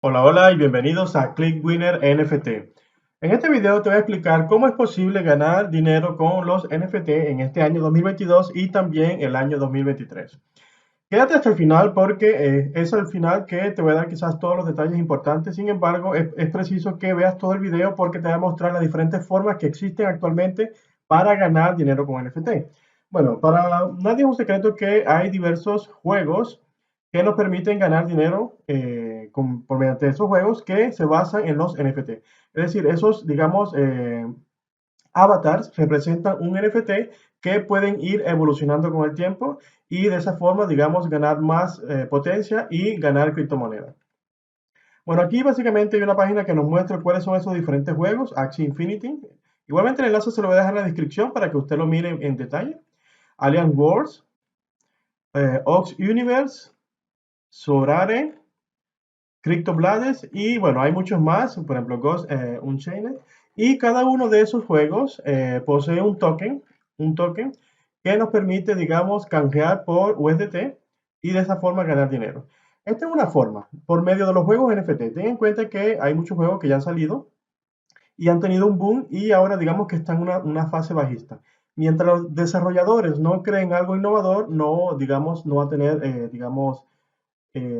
Hola, hola y bienvenidos a ClickWinner NFT. En este video te voy a explicar cómo es posible ganar dinero con los NFT en este año 2022 y también el año 2023. Quédate hasta el final porque es al final que te voy a dar quizás todos los detalles importantes. Sin embargo, es preciso que veas todo el video porque te voy a mostrar las diferentes formas que existen actualmente para ganar dinero con NFT. Bueno, para nadie es un secreto que hay diversos juegos que nos permiten ganar dinero por mediante esos juegos que se basan en los NFT. Es decir, esos, digamos, avatars representan un NFT que pueden ir evolucionando con el tiempo y de esa forma, digamos, ganar más potencia y ganar criptomonedas. Bueno, aquí básicamente hay una página que nos muestra cuáles son esos diferentes juegos, Axie Infinity. Igualmente el enlace se lo voy a dejar en la descripción para que usted lo mire en detalle. Alliance Wars, Ox Universe, Sorare, CryptoBlades y bueno, hay muchos más, por ejemplo Ghost Unchained. Y cada uno de esos juegos posee un token que nos permite, digamos, canjear por USDT y de esa forma ganar dinero. Esta es una forma, por medio de los juegos NFT. Ten en cuenta que hay muchos juegos que ya han salido y han tenido un boom y ahora digamos que están en una fase bajista. Mientras los desarrolladores no creen algo innovador, no, digamos, no va a tener, digamos,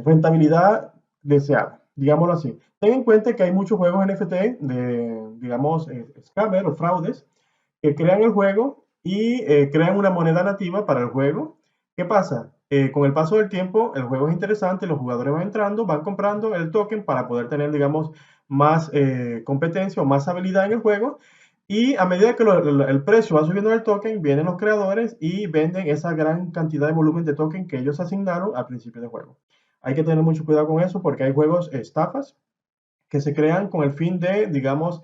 rentabilidad deseada, digámoslo así. Ten en cuenta que hay muchos juegos NFT de, digamos, scammer o fraudes que crean el juego y crean una moneda nativa para el juego. ¿Qué pasa? Con el paso del tiempo, el juego es interesante, los jugadores van entrando, van comprando el token para poder tener, digamos, más competencia o más habilidad en el juego. Y a medida que el precio va subiendo del token, vienen los creadores y venden esa gran cantidad de volumen de token que ellos asignaron al principio del juego. Hay que tener mucho cuidado con eso porque hay juegos estafas que se crean con el fin de, digamos,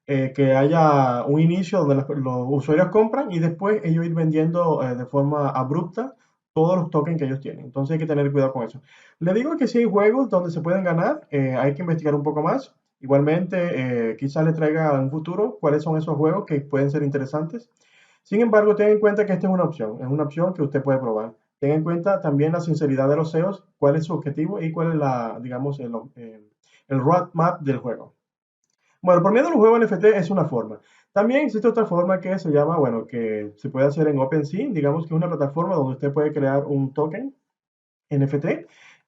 que haya un inicio donde los usuarios compran y después ellos ir vendiendo de forma abrupta todos los tokens que ellos tienen. Entonces hay que tener cuidado con eso. Le digo que si hay juegos donde se pueden ganar, hay que investigar un poco más. Igualmente, quizás le traiga en un futuro cuáles son esos juegos que pueden ser interesantes. Sin embargo, tenga en cuenta que esta es una opción que usted puede probar. Tenga en cuenta también la sinceridad de los CEOs, cuál es su objetivo y cuál es la, digamos, el roadmap del juego. Bueno, por medio de los juegos NFT es una forma. También existe otra forma que se llama, bueno, que se puede hacer en OpenSea, digamos que es una plataforma donde usted puede crear un token NFT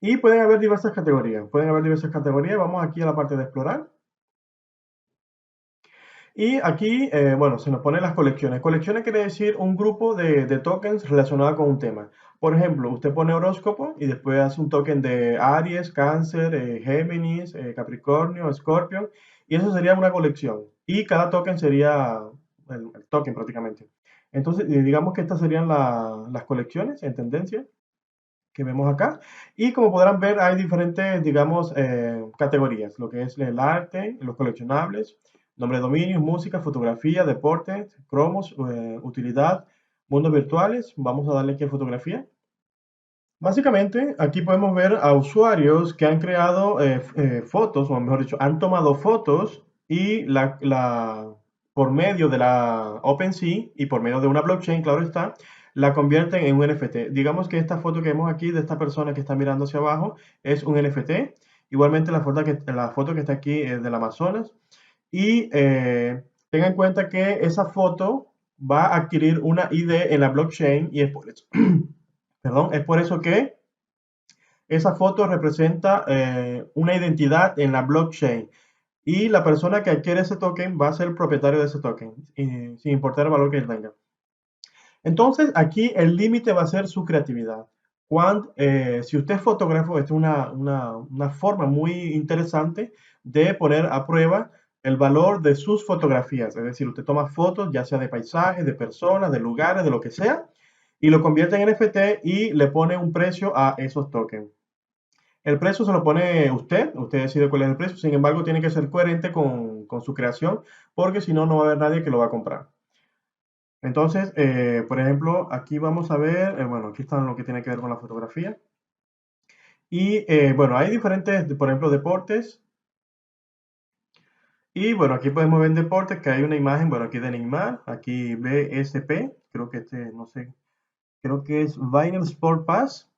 y pueden haber diversas categorías. Pueden haber diversas categorías. Vamos aquí a la parte de explorar. Y aquí, bueno, se nos ponen las colecciones. Colecciones quiere decir un grupo de tokens relacionados con un tema. Por ejemplo, usted pone horóscopo y después hace un token de Aries, Cáncer, Géminis, Capricornio, Escorpio, y eso sería una colección. Y cada token sería el token prácticamente. Entonces, digamos que estas serían las colecciones en tendencia que vemos acá. Y como podrán ver, hay diferentes, digamos, categorías, lo que es el arte, los coleccionables, nombre de dominios, música, fotografía, deportes, cromos, utilidad, mundos virtuales. Vamos a darle aquí a fotografía. Básicamente, aquí podemos ver a usuarios que han creado fotos, o mejor dicho, han tomado fotos y por medio de la OpenSea y por medio de una blockchain, claro está, la convierten en un NFT. Digamos que esta foto que vemos aquí de esta persona que está mirando hacia abajo es un NFT. Igualmente la foto que está aquí es del Amazonas. Y tenga en cuenta que esa foto va a adquirir una ID en la blockchain y es por eso, perdón, es por eso que esa foto representa una identidad en la blockchain y la persona que adquiere ese token va a ser el propietario de ese token, sin importar el valor que él tenga. Entonces, aquí el límite va a ser su creatividad. Si usted es fotógrafo, esta es una forma muy interesante de poner a prueba el valor de sus fotografías. Es decir, usted toma fotos, ya sea de paisajes, de personas, de lugares, de lo que sea, y lo convierte en NFT y le pone un precio a esos tokens. El precio se lo pone usted decide cuál es el precio, sin embargo tiene que ser coherente con su creación, porque si no, no va a haber nadie que lo va a comprar. Entonces, por ejemplo, aquí vamos a ver, bueno, aquí está lo que tiene que ver con la fotografía. Y bueno, hay diferentes, por ejemplo, deportes. Y bueno, aquí podemos ver en deportes que hay una imagen, bueno, aquí de Neymar, aquí BSP, creo que este, no sé, creo que es Vinyl Sport Pass.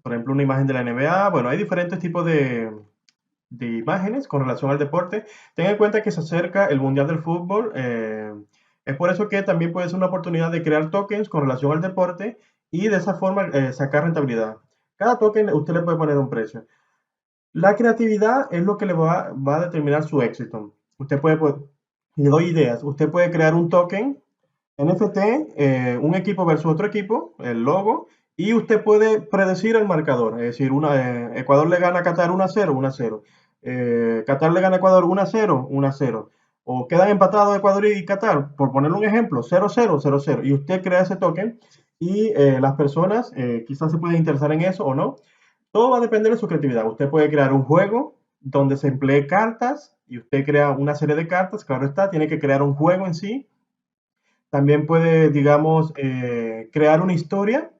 Por ejemplo, una imagen de la NBA. Bueno, hay diferentes tipos de imágenes con relación al deporte. Ten en cuenta que se acerca el Mundial del Fútbol. Es por eso que también puede ser una oportunidad de crear tokens con relación al deporte y de esa forma sacar rentabilidad. Cada token usted le puede poner un precio. La creatividad es lo que va a determinar su éxito. Usted puede, le doy ideas. Usted puede crear un token NFT, un equipo versus otro equipo, el logo, y usted puede predecir el marcador. Es decir, Ecuador le gana a Qatar 1-0, 1-0. Qatar le gana a Ecuador 1-0, 1-0. O quedan empatados Ecuador y Qatar, por ponerle un ejemplo, 0-0, 0-0. Y usted crea ese token y las personas quizás se pueden interesar en eso o no. Todo va a depender de su creatividad. Usted puede crear un juego donde se emplee cartas y usted crea una serie de cartas, claro está, tiene que crear un juego en sí. También puede, digamos, crear una historia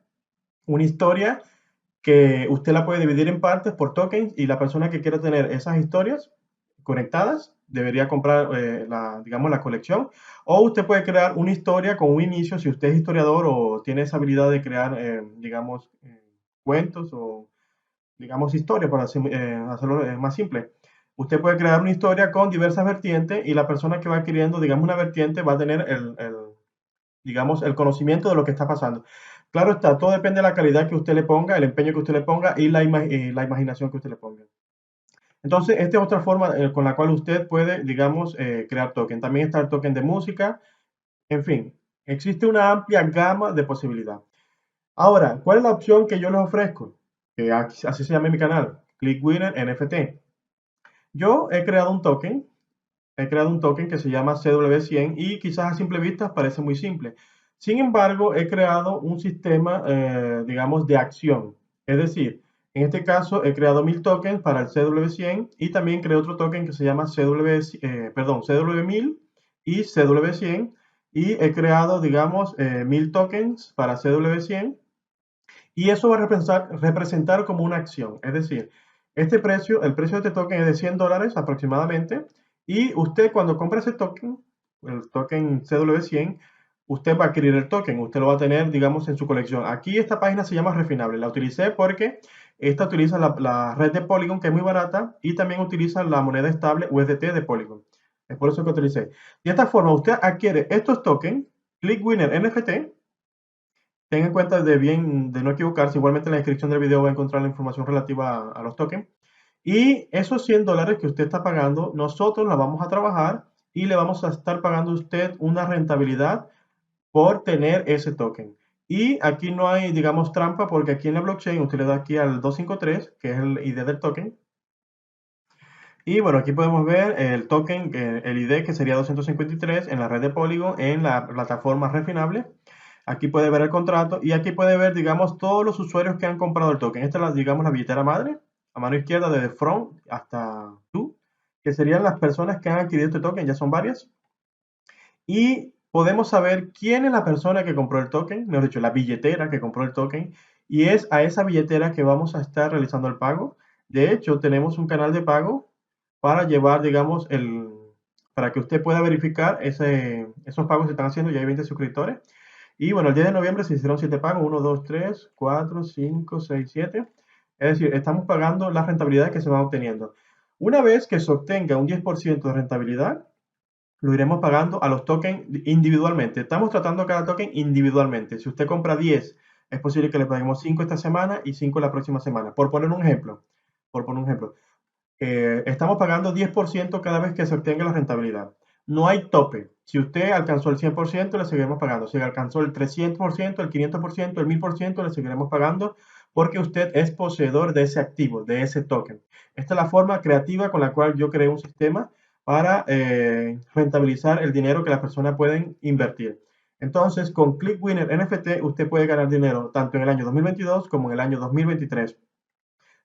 que usted la puede dividir en partes por tokens y la persona que quiera tener esas historias conectadas debería comprar, digamos, la colección. O usted puede crear una historia con un inicio, si usted es historiador o tiene esa habilidad de crear, digamos, cuentos o digamos, historia, para hacerlo más simple. Usted puede crear una historia con diversas vertientes y la persona que va adquiriendo, digamos, una vertiente va a tener digamos, el conocimiento de lo que está pasando. Claro está, todo depende de la calidad que usted le ponga, el empeño que usted le ponga y la imaginación que usted le ponga. Entonces, esta es otra forma con la cual usted puede, digamos, crear token. También está el token de música. En fin, existe una amplia gama de posibilidades. Ahora, ¿cuál es la opción que yo les ofrezco? Que así se llama mi canal, ClickWinner NFT. Yo he creado un token que se llama CW100 y quizás a simple vista parece muy simple. Sin embargo, he creado un sistema, digamos, de acción. Es decir, en este caso he creado 1000 tokens para el CW100 y también creé otro token que se llama CW1000 y CW100 y he creado, digamos, 1000 tokens para CW100 y eso va a representar como una acción. Es decir, el precio de este token es de $100 aproximadamente. Y usted cuando compra ese token, el token CW100, usted va a adquirir el token. Usted lo va a tener, digamos, en su colección. Aquí esta página se llama Refinable. La utilicé porque esta utiliza la red de Polygon, que es muy barata, y también utiliza la moneda estable USDT de Polygon. Es por eso que utilicé. De esta forma, usted adquiere estos tokens, ClickWinner NFT, ten en cuenta de no equivocarse. Igualmente en la descripción del video va a encontrar la información relativa a los tokens. Y esos $100 que usted está pagando, nosotros la vamos a trabajar y le vamos a estar pagando a usted una rentabilidad por tener ese token. Y aquí no hay, digamos, trampa porque aquí en la blockchain usted le da aquí al 253, que es el ID del token. Y bueno, aquí podemos ver el token, el ID que sería 253 en la red de Polygon en la plataforma Refinable. Aquí puede ver el contrato y aquí puede ver, digamos, todos los usuarios que han comprado el token. Esta es, digamos, la billetera madre, a mano izquierda desde From hasta tú, que serían las personas que han adquirido este token, ya son varias. Y podemos saber quién es la persona que compró el token, mejor dicho, la billetera que compró el token, y es a esa billetera que vamos a estar realizando el pago. De hecho, tenemos un canal de pago para llevar, digamos, para que usted pueda verificar esos pagos que están haciendo. Ya hay 20 suscriptores. Y bueno, el 10 de noviembre se hicieron 7 pagos, 1, 2, 3, 4, 5, 6, 7. Es decir, estamos pagando las rentabilidades que se van obteniendo. Una vez que se obtenga un 10% de rentabilidad, lo iremos pagando a los tokens individualmente. Estamos tratando cada token individualmente. Si usted compra 10, es posible que le paguemos 5 esta semana y 5 la próxima semana. Por poner un ejemplo, estamos pagando 10% cada vez que se obtenga la rentabilidad. No hay tope. Si usted alcanzó el 100%, le seguiremos pagando. Si alcanzó el 300%, el 500%, el 1000%, le seguiremos pagando porque usted es poseedor de ese activo, de ese token. Esta es la forma creativa con la cual yo creé un sistema para rentabilizar el dinero que las personas pueden invertir. Entonces, con ClickWinner NFT, usted puede ganar dinero tanto en el año 2022 como en el año 2023.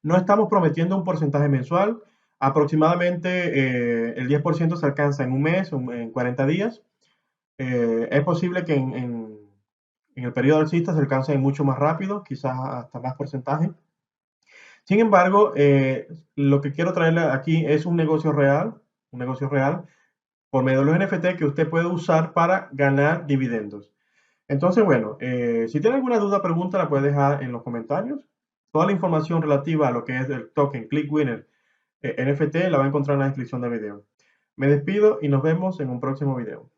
No estamos prometiendo un porcentaje mensual. Aproximadamente el 10% se alcanza en un mes, en 40 días. Es posible que en el periodo alcista se alcance mucho más rápido, quizás hasta más porcentaje. Sin embargo, lo que quiero traerle aquí es un negocio real por medio de los NFT que usted puede usar para ganar dividendos. Entonces, bueno, si tiene alguna duda, pregunta, la puede dejar en los comentarios. Toda la información relativa a lo que es el token ClickWinner NFT la va a encontrar en la descripción del video. Me despido y nos vemos en un próximo video.